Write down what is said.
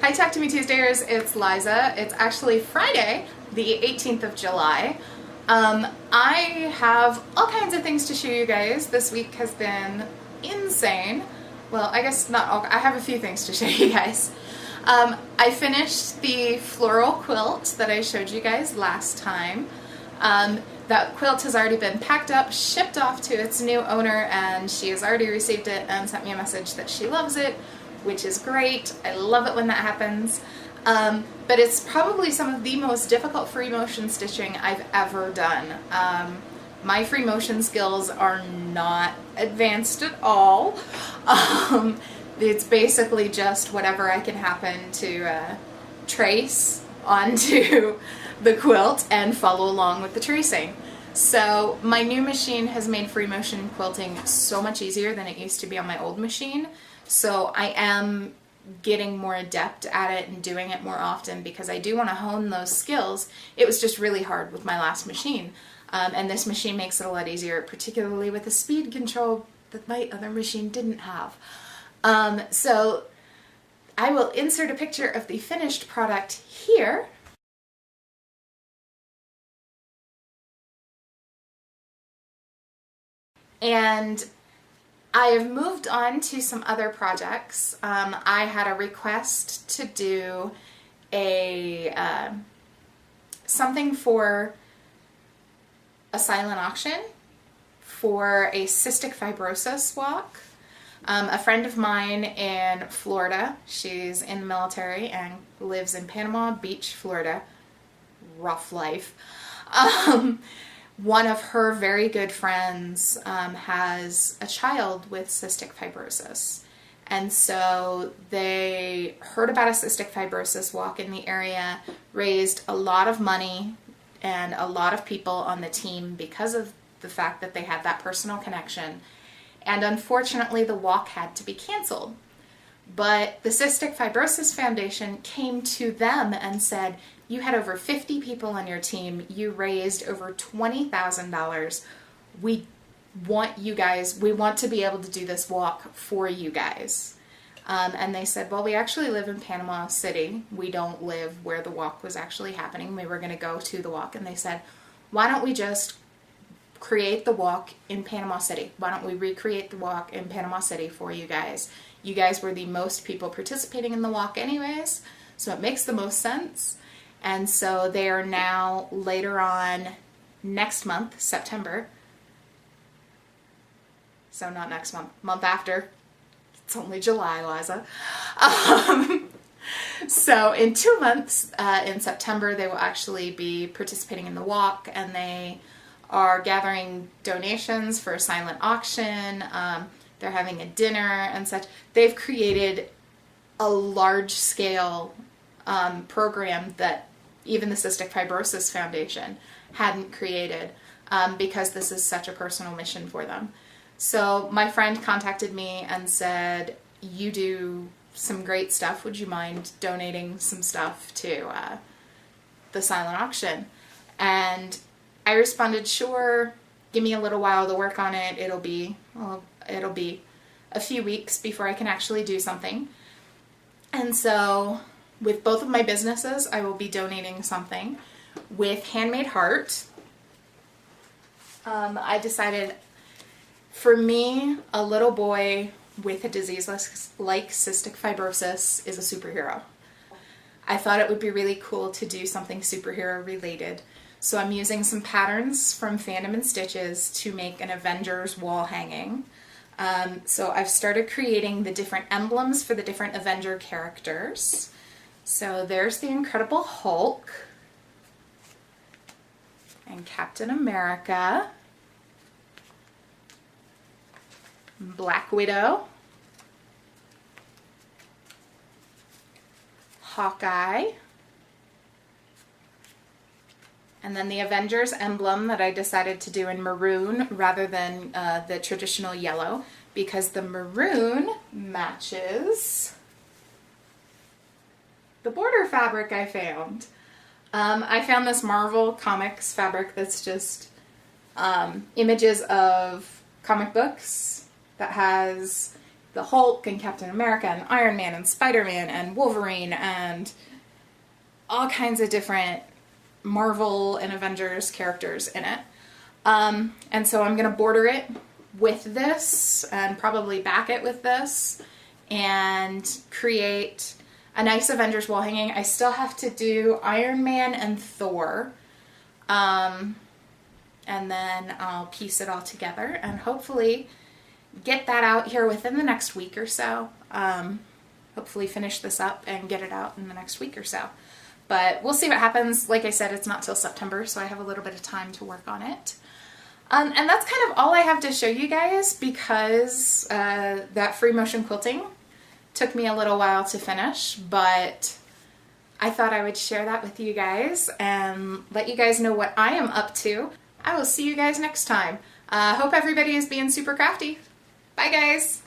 Hi Talk to Me Tuesdayers, it's Liza. It's actually Friday, the 18th of July. I have all kinds of things to show you guys. This week has been insane. Well, I guess not all, I have a few things to show you guys. I finished the floral quilt that I showed you guys last time. That quilt has already been packed up, shipped off to its new owner, and she has already received it and sent me a message that she loves it, which is great. I love it when that happens. But it's probably some of the most difficult free motion stitching I've ever done. My free motion skills are not advanced at all. It's basically just whatever I can happen to trace onto the quilt and follow along with the tracing. So my new machine has made free motion quilting so much easier than it used to be on my old machine. So I am getting more adept at it and doing it more often because I do want to hone those skills. It was just really hard with my last machine. And this machine makes it a lot easier, particularly with the speed control that my other machine didn't have. So I will insert a picture of the finished product here. And I have moved on to some other projects. I had a request to do a something for a silent auction for a cystic fibrosis walk. A friend of mine in Florida, she's in the military and lives in Panama Beach, Florida. Rough life. One of her very good friends has a child with cystic fibrosis. And so they heard about a cystic fibrosis walk in the area, raised a lot of money and a lot of people on the team because of the fact that they had that personal connection. And unfortunately, the walk had to be canceled. But the Cystic Fibrosis Foundation came to them and said, you had over 50 people on your team, you raised over $20,000. We want to be able to do this walk for you guys. And they said, well, we actually live in Panama City. We don't live where the walk was actually happening. We were going to go to the walk. And they said, why don't we just create the walk in Panama City? Why don't we recreate the walk in Panama City for you guys? You guys were the most people participating in the walk anyways, so it makes the most sense. And so they are now later on next month, September. So not next month, month after. It's only July, Liza. So in 2 months, in September, they will actually be participating in the walk, and they are gathering donations for a silent auction. They're having a dinner and such. They've created a large-scale program that even the Cystic Fibrosis Foundation hadn't created because this is such a personal mission for them. So my friend contacted me and said, you do some great stuff. Would you mind donating some stuff to the silent auction? And I responded, sure, give me a little while to work on it. It'll be a few weeks before I can actually do something. And so with both of my businesses, I will be donating something. With Handmade Heart, I decided, for me, a little boy with a disease like cystic fibrosis is a superhero. I thought it would be really cool to do something superhero related. So I'm using some patterns from Fandom In Stitches to make an Avengers wall hanging. So I've started creating the different emblems for the different Avenger characters. So there's the Incredible Hulk and Captain America, Black Widow, Hawkeye, and then the Avengers emblem that I decided to do in maroon rather than the traditional yellow, because the maroon matches the border fabric I found. I found this Marvel Comics fabric that's just images of comic books that has the Hulk and Captain America and Iron Man and Spider-Man and Wolverine and all kinds of different Marvel and Avengers characters in it. And so I'm going to border it with this and probably back it with this and create a nice Avengers wall hanging. I still have to do Iron Man and Thor. And then I'll piece it all together and hopefully get that out here within the next week or so. Hopefully finish this up and get it out in the next week or so. But we'll see what happens. Like I said, it's not till September, so I have a little bit of time to work on it. And that's kind of all I have to show you guys because that free motion quilting took me a little while to finish, but I thought I would share that with you guys and let you guys know what I am up to. I will see you guys next time. Hope everybody is being super crafty. Bye guys!